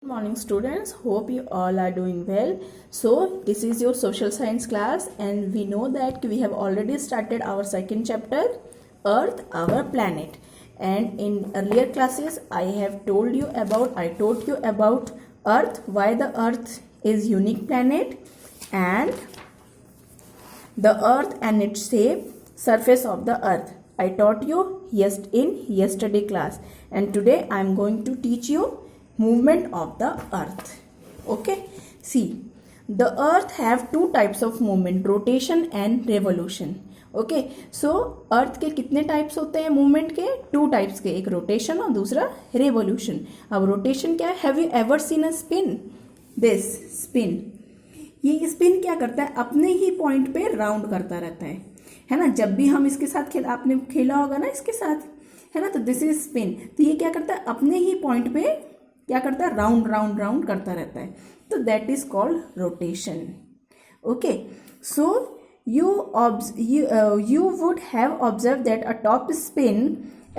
Good morning students, hope you all are doing well. So this is your social science class and we know that we have already started our second chapter, Earth, our planet. And in earlier classes I told you about Earth, why the Earth is unique planet, and the Earth and its shape, surface of the Earth. I taught you in yesterday class, and today I am going to teach you movement of the Earth. Okay, see, the Earth have two types of movement, rotation and revolution. Okay so earth के कितने types होते हैं movement के? Two types के, एक rotation और दूसरा revolution. अब रोटेशन क्या है? Have you ever seen a spin? This spin, ये स्पिन क्या करता है? अपने ही पॉइंट पे राउंड करता रहता है ना. जब भी हम इसके साथ आपने खेला होगा ना इसके साथ, है ना, तो दिस इज स्पिन. तो ये क्या करता है? अपने ही पॉइंट पे क्या करता है? राउंड राउंड राउंड करता रहता है. तो that is called rotation. Okay, so you would have observed that a top spin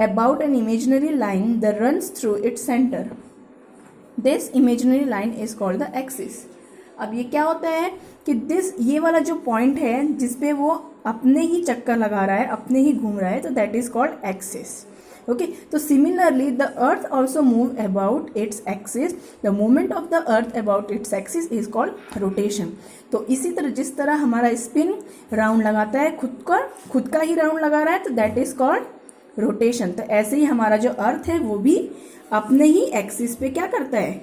about an imaginary line that runs through its center. This imaginary line is called the axis. अब ये क्या होता है कि ये वाला जो पॉइंट है जिसपे वो अपने ही चक्कर लगा रहा है, अपने ही घूम रहा है, तो that is called axis. Okay, तो similarly the earth also move about its axis. The movement of the earth about its axis is called rotation. तो इसी तरह जिस तरह हमारा स्पिन राउंड लगाता है, खुद का ही राउंड लगा रहा है, तो दैट इज कॉल्ड रोटेशन. तो ऐसे ही हमारा जो अर्थ है वो भी अपने ही एक्सिस पे क्या करता है?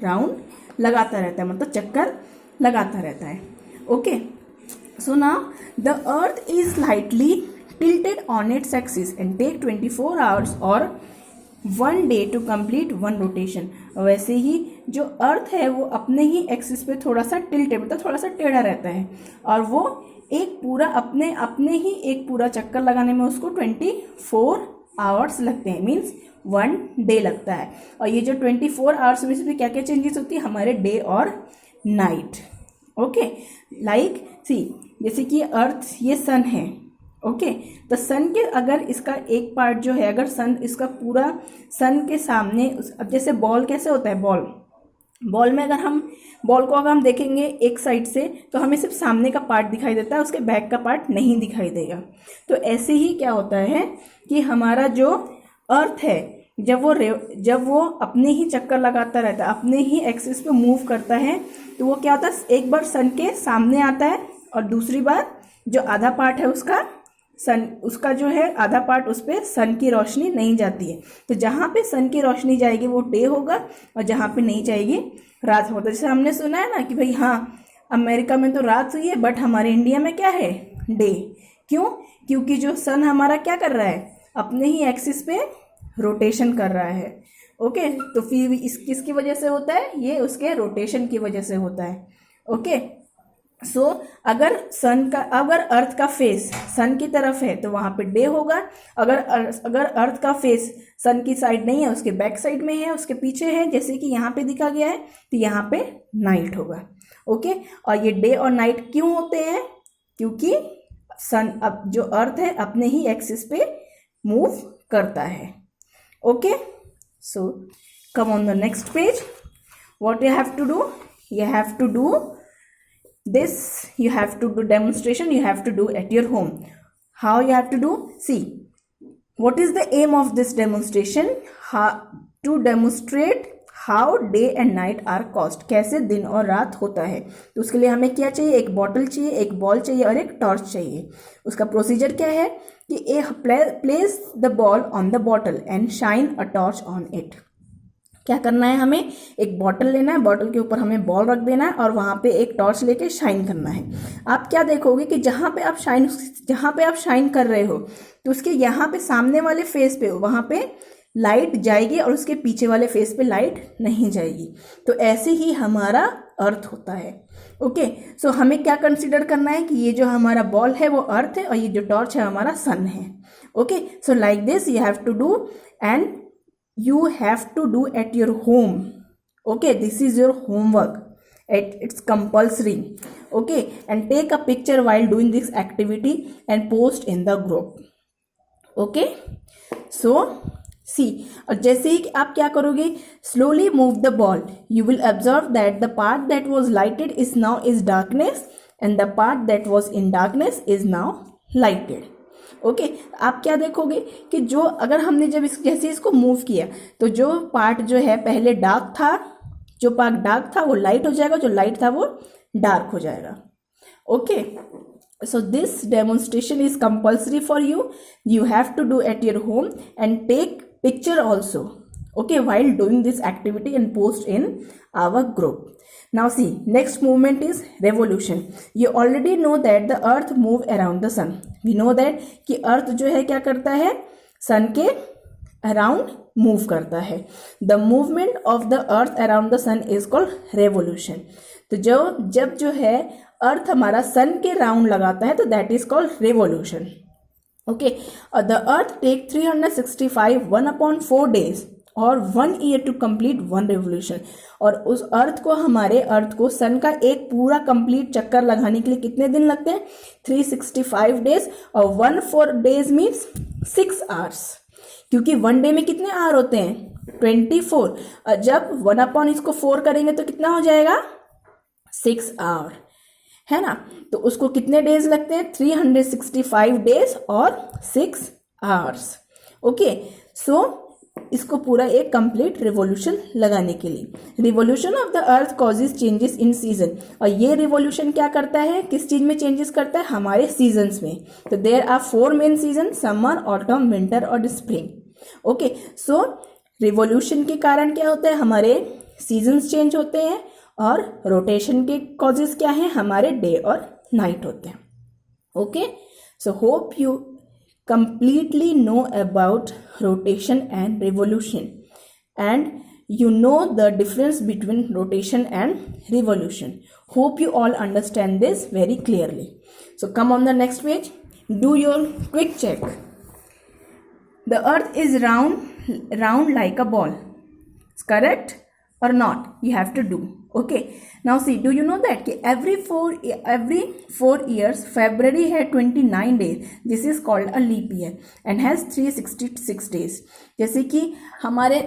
राउंड लगाता रहता है, मतलब चक्कर लगाता रहता है. Okay, so now the earth is slightly tilted on its axis and take 24 hours or 1 day to complete one rotation. वैसे ही जो अर्थ है वो अपने ही एक्सिस पे थोड़ा सा टिल्टेड, मतलब थोड़ा सा टेढ़ा रहता है, और वो एक पूरा अपने ही एक पूरा चक्कर लगाने में उसको 24 आवर्स लगते हैं, मीन्स 1 डे लगता है. और ये जो 24 आवर्स में इसमें क्या क्या चेंजेस होती है? हमारे डे और नाइट. ओके, लाइक सी, जैसे कि अर्थ, ये सन है. ओके, तो सन के अगर इसका एक पार्ट जो है, अगर सन इसका पूरा सन के सामने, अब जैसे बॉल कैसे होता है? बॉल में अगर हम बॉल को अगर हम देखेंगे एक साइड से तो हमें सिर्फ सामने का पार्ट दिखाई देता है, उसके बैक का पार्ट नहीं दिखाई देगा. तो ऐसे ही क्या होता है कि हमारा जो अर्थ है, जब वो अपने ही चक्कर लगाता रहता है, अपने ही एक्सिस पे मूव करता है, तो वो क्या होता है? एक बार सन के सामने आता है और दूसरी बार जो आधा पार्ट है उसका जो है आधा पार्ट, उस पर सन की रोशनी नहीं जाती है. तो जहाँ पे सन की रोशनी जाएगी वो डे होगा, और जहाँ पे नहीं जाएगी रात होगा. जैसे हमने सुना है ना कि भाई हाँ, अमेरिका में तो रात हुई है बट हमारे इंडिया में क्या है? डे. क्यों? क्योंकि जो सन हमारा क्या कर रहा है? अपने ही एक्सिस पे रोटेशन कर रहा है. ओके, तो फिर किसकी वजह से होता है? ये उसके रोटेशन की वजह से होता है. ओके, सो अगर अर्थ का फेस सन की तरफ है तो वहां पे डे होगा. अगर अर्थ का फेस सन की साइड नहीं है, उसके बैक साइड में है, उसके पीछे है, जैसे कि यहाँ पे दिखा गया है, तो यहाँ पे नाइट होगा. ओके, और ये डे और नाइट क्यों होते हैं? क्योंकि सन, अब जो अर्थ है अपने ही एक्सिस पे मूव करता है. Okay, so come on the next page. What you have to do? You have to do this, you have to do demonstration, you have to do at your home. How you have to do? See, what is the aim of this demonstration? To demonstrate how day and night are caused. कैसे दिन और रात होता है. तो उसके लिए हमें क्या चाहिए? एक बॉटल चाहिए, एक बॉल चाहिए और एक टॉर्च चाहिए. उसका प्रोसीजर क्या है कि place the ball on the bottle and shine a torch on it. क्या करना है? हमें एक बॉटल लेना है, बॉटल के ऊपर हमें बॉल रख देना है और वहां पे एक टॉर्च लेके शाइन करना है. आप क्या देखोगे कि जहां पे आप शाइन कर रहे हो तो उसके यहाँ पे सामने वाले फेस पे वहां पे लाइट जाएगी और उसके पीछे वाले फेस पे लाइट नहीं जाएगी. तो ऐसे ही हमारा अर्थ होता है. ओके, सो हमें क्या कंसिडर करना है कि ये जो हमारा बॉल है वो अर्थ है और ये जो टॉर्च है हमारा सन है. Okay, so like this you have to do and you have to do at your home. Okay, this is your homework. It's compulsory. Okay, and take a picture while doing this activity and post in the group. Okay, so सी। और जैसे ही आप क्या करोगे, slowly move the ball, you will observe that the part that was lighted is now is darkness and the part that was in darkness is now lighted. Okay, आप क्या देखोगे कि जो अगर हमने जब जैसे इसको मूव किया तो जो पार्ट जो है पहले डार्क था, जो पार्ट डार्क था वो लाइट हो जाएगा, जो लाइट था वो डार्क हो जाएगा। Okay, so this demonstration is compulsory for you. You have to do at your home and take picture also, okay, while doing this activity and post in our group. Now see, next movement is revolution. You already know that the earth move around the sun. We know that कि earth जो है क्या करता है, sun के around move करता है. The movement of the earth around the sun is called revolution. तो जब जो है अर्थ हमारा सन के राउंड लगाता है तो that is called revolution. Okay, और द अर्थ टेक 365 1/4 days और 1 year टू कंप्लीट 1 revolution। और उस अर्थ को हमारे अर्थ को सन का एक पूरा कंप्लीट चक्कर लगाने के लिए कितने दिन लगते हैं, 365 days और 1/4 days मीन्स 6 hours, क्योंकि 1 डे में कितने आवर होते हैं 24, और जब 1 इसको 4 करेंगे तो कितना हो जाएगा 6 hour, है ना। तो उसको कितने डेज लगते हैं 365 days और 6 hours। ओके, सो इसको पूरा एक कंप्लीट रिवॉल्यूशन लगाने के लिए। Revolution of the earth causes changes in season, और ये रिवॉल्यूशन क्या करता है, किस चीज में चेंजेस करता है, हमारे सीजन्स में। तो there are 4 main season, summer, autumn, winter और स्प्रिंग। ओके, सो रिवॉल्यूशन के कारण क्या होता है, हमारे सीजन्स चेंज होते हैं, और रोटेशन के कॉजेज क्या हैं, हमारे डे और नाइट होते हैं। Okay, so hope you completely know about rotation and revolution, and you know the difference between rotation and revolution. Hope you all understand this very clearly. So come on the next page, do your quick check. The earth is round like a ball. It's correct or not? You have to do. Okay, now see, do you know that कि every 4 years February है 29 days. This is called a leap year and has 366 days. जैसे कि हमारे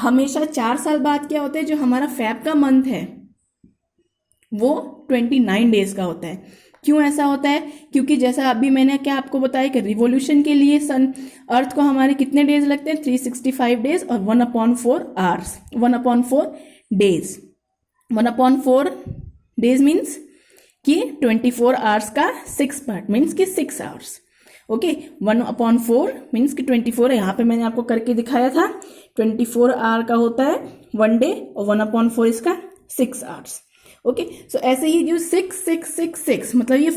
हमेशा 4 साल बाद क्या होता है, जो हमारा फेब का मंथ है वो 29 डेज का होता है। क्यों ऐसा होता है, क्योंकि जैसा अभी मैंने क्या आपको बताया कि रिवॉल्यूशन के लिए सन अर्थ को हमारे कितने डेज लगते हैं 365 डेज और 1/4 hours, 1/4 days। 1/4 days मीन्स कि 24 hours का 6 part मीन्स कि 6 hours। ओके, 1/4 मीन्स कि 24 है, यहाँ पे मैंने आपको करके दिखाया था 24 hour का होता है 1 day और 1/4 इसका 6 hours। ओके, सो ऐसे ही जो 6 6 6 6 मतलब ये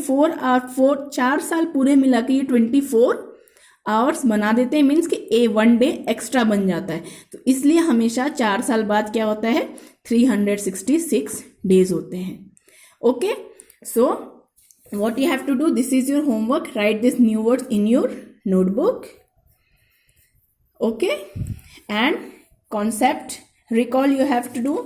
4 साल पूरे मिला के ये 24 hours बना देते हैं, मीन्स कि 1 day एक्स्ट्रा बन जाता है। तो इसलिए हमेशा 4 साल बाद क्या होता है 366 days होते हैं। Okay, so what you have to do, this is your homework, write this new words in your notebook. Okay, and concept recall you have to do,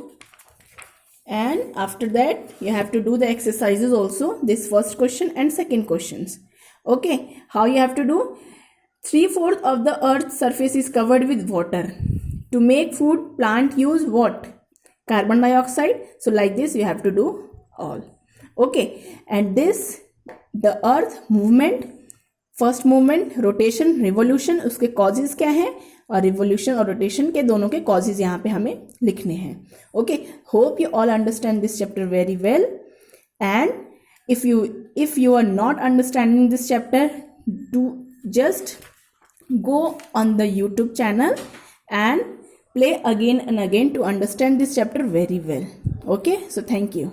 and after that you have to do the exercises also, this first question and second questions. Okay, how you have to do, 3/4 of the earth's surface is covered with water. To make food, plant use what, carbon dioxide. So like this you have to do all. Okay, and this the earth movement, first movement, rotation, revolution, उसके causes क्या हैं, और revolution और rotation के दोनों के causes यहाँ पे हमें लिखने हैं। Okay, hope you all understand this chapter very well, and if you are not understanding this chapter, do just go on the YouTube channel and play again and again to understand this chapter very well. Okay, so thank you.